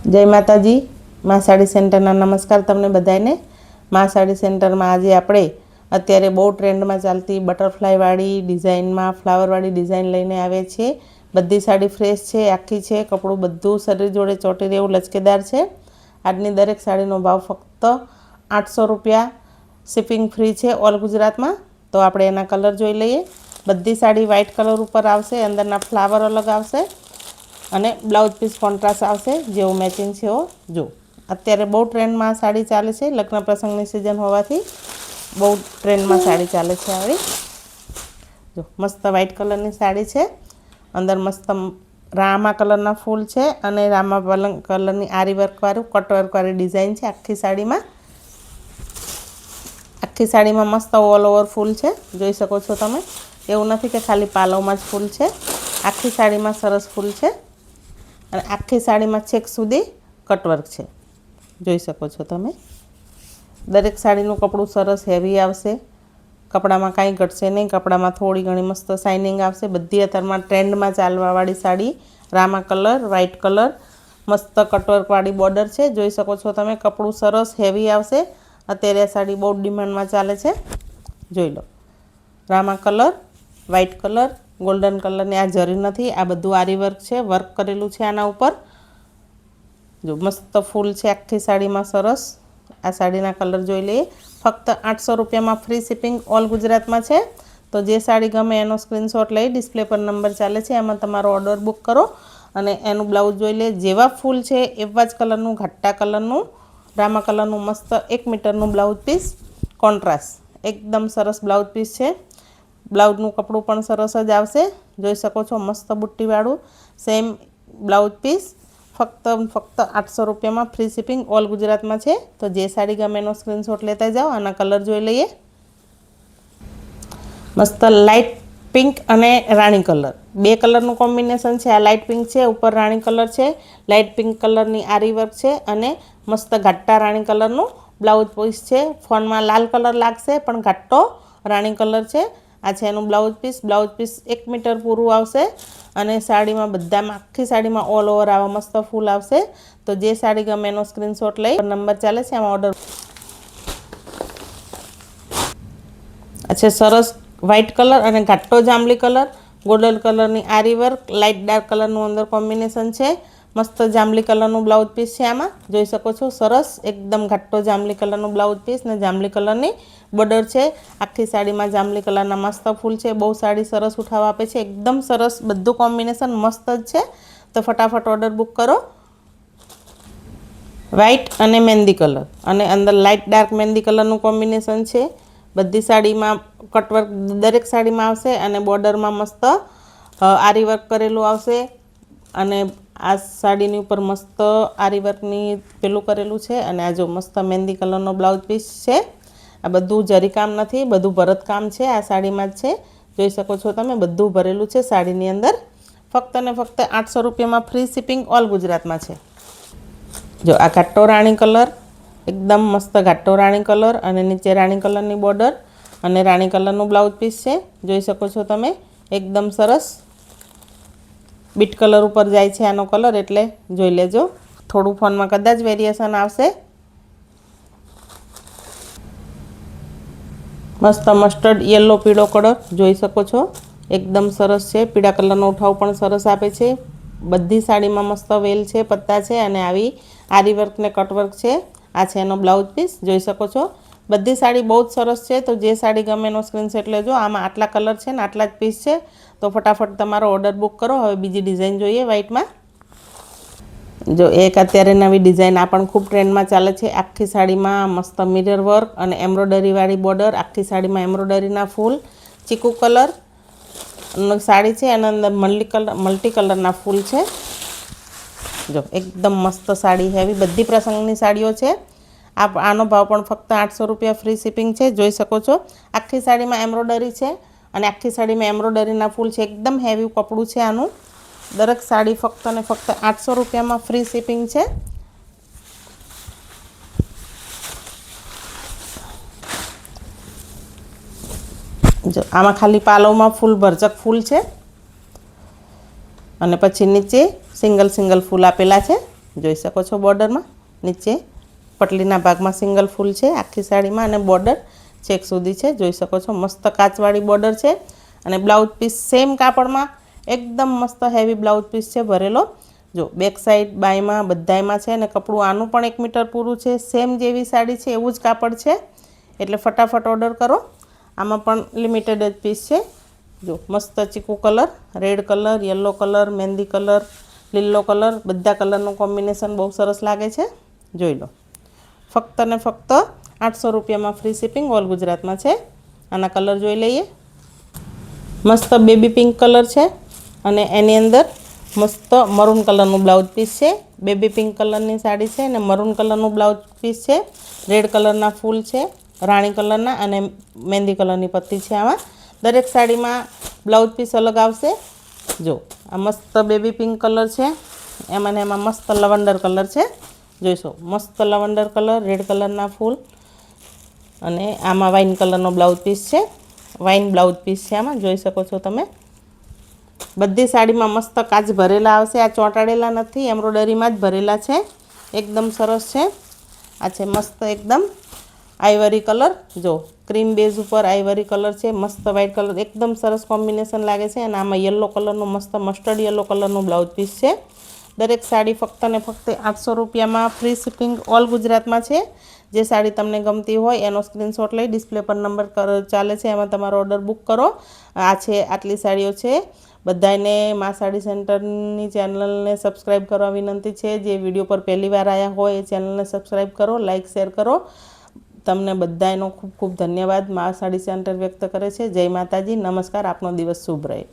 जय माताजी। मां साड़ी सेंटरना नमस्कार तमने बधाने। मां साड़ी सेंटर में आज आपणे अत्यारे बहु ट्रेंड में चालती बटरफ्लाय वाली डिजाइन में फ्लावर वाली डिजाइन लईने आवे छे। बधी साड़ी फ्रेश है, आखी है, कपड़ू बधु शरीर जोड़े चोटी रेवुं लचकेदार है। आजनी दरेक साड़ीनो भाव फक्त 800 रुपया, शिपिंग फ्री है ऑल गुजरात में। तो आपणे एना कलर जोई लईए। बधी साड़ी व्हाइट कलर पर आवशे, अंदरना फ्लावर अलग आवशे અને બ્લાઉઝ પીસ કોન્ટ્રાસ્ટ આવશે જેવો મેચિંગ છે એવો જો અત્યારે બહુ ટ્રેન્ડમાં સાડી ચાલે છે। લગ્ન પ્રસંગની સિઝન હોવાથી બહુ ટ્રેન્ડમાં સાડી ચાલે છે। આવી જો મસ્ત વ્હાઇટ કલરની સાડી છે, અંદર મસ્ત રામા કલરના ફૂલ છે અને રામા કલરની આરી વર્કવાળું કટવર્કવાળી ડિઝાઇન છે આખી સાડીમાં। આખી સાડીમાં મસ્ત ઓલ ઓવર ફૂલ છે, જોઈ શકો છો તમે। એવું નથી કે ખાલી પાલવમાં જ ફૂલ છે, આખી સાડીમાં સરસ ફૂલ છે અને આખી સાડીમાં છેક સુધી કટવર્ક છે, જોઈ શકો છો તમે। દરેક સાડીનું કપડું સરસ હેવી આવશે, કપડામાં કાંઈ ઘટશે નહીં, કપડામાં થોડી ઘણી મસ્ત શાઇનિંગ આવશે। બધી અત્યારમાં ટ્રેન્ડમાં ચાલવાવાળી sari Rama colour, white colour, મસ્ત કટવર્કવાળી બોર્ડર છે, જોઈ શકો છો તમે। કપડું સરસ હેવી આવશે। અત્યારે આ સાડી બહુ ડિમાન્ડમાં ચાલે છે, જોઈ લો। રામા colour, white colour, golden colour ने आ जरी नहीं, आ बधु आरी वर्क है, वर्क करेलू है आना ऊपर जो मस्त फूल है आखी साड़ी में सरस। आ साड़ीना कलर जोई लीए। फक्त 800 रुपया में फ्री शिपिंग ऑल गुजरात में है। तो जे साड़ी गमे एनो स्क्रीनशॉट लई डिस्प्ले पर नंबर चाले छे एमां तमारो ऑर्डर बुक करो अने एनु ब्लाउज जोई ले। जेवा फूल है एवा ज कलरनु घट्टा कलरनु रामा कलरनु मस्त 1 मीटरनु ब्लाउज पीस कॉन्ट्रास्ट एकदम सरस ब्लाउज पीस है। ब्लाउजનું કપડું પણ સરસ જ આવશે, જોઈ શકો છો મસ્ત બુટ્ટીવાળું સેમ બ્લાઉઝ પીસ ફક્ત 800 રૂપિયામાં ફ્રી શિપિંગ ઓલ ગુજરાતમાં છે। તો જે સાડી ગમે એનો સ્ક્રીનશોટ લેતા જાઓ। આના કલર જોઈ લઈએ। મસ્ત લાઇટ પિંક અને રાણી કલર, બે કલરનું કોમ્બિનેશન છે। આ લાઇટ પિંક છે, ઉપર રાણી કલર છે, લાઇટ પિંક કલરની આરી વર્ક છે અને મસ્ત ઘાટા રાણી કલરનું બ્લાઉઝ પીસ છે। ફોનમાં લાલ કલર લાગશે પણ ઘાટો રાણી કલર છે। आ है एनु ब्लाउज पीस 1 मीटर पूरु आवशे अने साड़ी में बधामां आखी साड़ी में ऑल ओवर आवा मस्त फूल आवशे। तो जे साड़ी गमे एनो स्क्रीनशॉट लई नंबर चाले छे आमां ऑर्डर। अच्छा सरस व्हाइट कलर अने घाटो जांबली कलर, गोल्डन कलरनी आरी वर्क, लाइट डार्क कलरनुं अंदर कॉम्बिनेशन है। मस्त जांबली कलरनुं ब्लाउज पीस है, आमां जोई शको छो सरस एकदम घाटो जांबली कलरनुं ब्लाउज पीस ने जांबली कलरनी बॉर्डर है। आखी साड़ी में जांबली कलरना मस्त फूल है, बहु साड़ी सरस उठाव आपे छे, एकदम सरस बधु कॉम्बिनेशन मस्त ज है। तो फटाफट ऑर्डर बुक करो। व्हाइट अने मेहंदी कलर अने अंदर लाइट डार्क मेहंदी कलरनुं कॉम्बिनेशन है। बधी साड़ी में कटवर्क दरेक साड़ी में आवशे अने बॉर्डर में मस्त आरी वर्क करेलू आवशे अने आ साड़ीनी उपर मस्त आरी वर्कनी पेलू करेलू है अने आ जो मस्त मेहंदी कलरनो ब्लाउज पीस है। आ बधु जरी काम नहीं, बधु भरत काम है, आ साड़ी में है, जोई शको छो तमे बधु भरेलू है साड़ीनी अंदर। फक्त ने फक्त 800 रुपया में फ्री शिपिंग ऑल गुजरात में है। जो आ घाटो राणी कलर एकदम मस्त घाटो राणी कलर अने नीचे राणी कलरनी बॉर्डर अने राणी कलरनु ब्लाउज पीस है, जोई शको छो तमे एकदम सरस बीट कलर पर जाए छे आनो कलर एटले जोई लेजो। थोड़ू फोन में कदाच वेरिएशन आवशे। मस्त मस्टर्ड येलो पीळो कलर जोई शको छो एकदम सरस है। पीड़ा कलरनो उठाव पण सरस आपे छे। बधी साड़ी में मस्त वेल है, पत्ता है अने आवी आरी वर्क ने कटवर्क है। आ छे एनो ब्लाउज पीस जोई शको छो। बधी साड़ी बहुत सरस है। तो जे साड़ी गमे एनो स्क्रीनशॉट लेजो। आमां आटला कलर है ने आटला ज पीस है। तो फटाफट तमारो ऑर्डर बुक करो। हवे बीजी डिजाइन जोईए व्हाइट में। जो एक अत्यारे नवी डिजाइन आ पण खूब ट्रेंड में चाले छे। आखी साड़ी में मस्त मिरर वर्क अने एम्ब्रॉयडरी वाली बॉर्डर, आखी साड़ी में एम्ब्रॉयडरीना फूल, चीकू कलर साड़ी है अने अंदर मल्टी कलरना फूल है। जो एकदम मस्त साड़ी हेवी बधी प्रसंगनी साड़ीओ है। आप आनो भाव पण फक्त 800 रुपया फ्री शिपिंग है, जोई शको छो। आखी साड़ी में एम्ब्रॉयडरी है अने आखी साड़ी में एम्ब्रॉयडरीना फूल है, एकदम हेवी कपड़ू है आनु। दरेक साड़ी फक्त ने फक्त 800 रुपया में फ्री शिपिंग है। जो आमां खाली पालव में फूल भरचक फूल है अने पछी नीचे सिंगल फूल आपेला है। જોઈ શકો છો બોર્ડરમાં નીચે પટલીના ભાગમાં સિંગલ ફૂલ છે આખી સાડીમાં અને બોર્ડર ચેક સુધી છે જોઈ શકો છો મસ્ત કાચવાળી બોર્ડર છે અને બ્લાઉઝ પીસ સેમ કાપડમાં એકદમ મસ્ત હેવી બ્લાઉઝ પીસ છે ભરેલો જો બેક સાઈડ બાયમાં બધાયમાં છે અને કપડું આનું પણ 1 મીટર પૂરું છે સેમ જેવી સાડી છે એવું જ કાપડ છે એટલે ફટાફટ ઓર્ડર કરો આમાં પણ લિમિટેડ જ પીસ છે જો મસ્ત chikoo colour red colour yellow colour mehndi colour લીલો કલર બધા કલરનું કોમ્બિનેશન બહુ સરસ લાગે છે જોઈ લો ફક્ત ને ફક્ત 800 રૂપિયામાં ફ્રી શિપિંગ ઓલ ગુજરાતમાં છે આના કલર જોઈ લઈએ મસ્ત બેબી પિંક કલર છે અને એની અંદર મસ્ત મરૂન કલરનું બ્લાઉઝ પીસ છે બેબી પિંક કલરની સાડી છે અને મરૂન કલરનું બ્લાઉઝ પીસ છે રેડ કલરના ફૂલ છે રાણી કલરના અને મહેંદી કલરની પટ્ટી છે આમાં દરેક સાડીમાં બ્લાઉઝ પીસ અલગ આવશે જો આ મસ્ત બેબી પિંક કલર છે એમાં મસ્ત લવંડર કલર છે જોઈશો મસ્ત લવંડર કલર રેડ કલરના ફૂલ અને આમાં વાઇન કલરનો બ્લાઉઝ પીસ છે વાઇન બ્લાઉઝ પીસ છે આમાં જોઈ શકો છો તમે બધી સાડીમાં મસ્ત કાચ ભરેલા આવશે આ ચોંટાડેલા નથી એમ્બ્રોઇડરીમાં જ ભરેલા છે એકદમ સરસ છે આ છે મસ્ત એકદમ આઈવરી કલર જો ક્રીમ બેઝ ઉપર આઈવરી કલર છે મસ્ત વ્હાઇટ કલર એકદમ સરસ કોમ્બિનેશન લાગે છે અને આમાં યલો કલરનું મસ્ત મસ્ટર્ડ યલો કલરનું બ્લાઉઝ પીસ છે દરેક સાડી ફક્ત ને ફક્ત 800 રૂપિયામાં ફ્રી શિપિંગ ઓલ ગુજરાતમાં છે જે સાડી તમને ગમતી હોય એનો સ્ક્રીનશોટ લઈ ડિસ્પ્લે પર નંબર ચાલે છે એમાં તમારો ઓર્ડર બુક કરો આ છે આટલી સાડીઓ છે બધાને મા સાડી સેન્ટરની ચેનલને સબસ્ક્રાઈબ કરવા વિનંતી છે જે વિડીયો પર પહેલી વાર આવ્યા હોય એ ચેનલને સબસ્ક્રાઈબ કરો લાઇક શેર કરો તમને બધાનો ખૂબ ખૂબ ધન્યવાદ મા સાડી સેન્ટર વ્યક્ત કરે છે જય માતાજી નમસ્કાર આપનો દિવસ શુભ રહે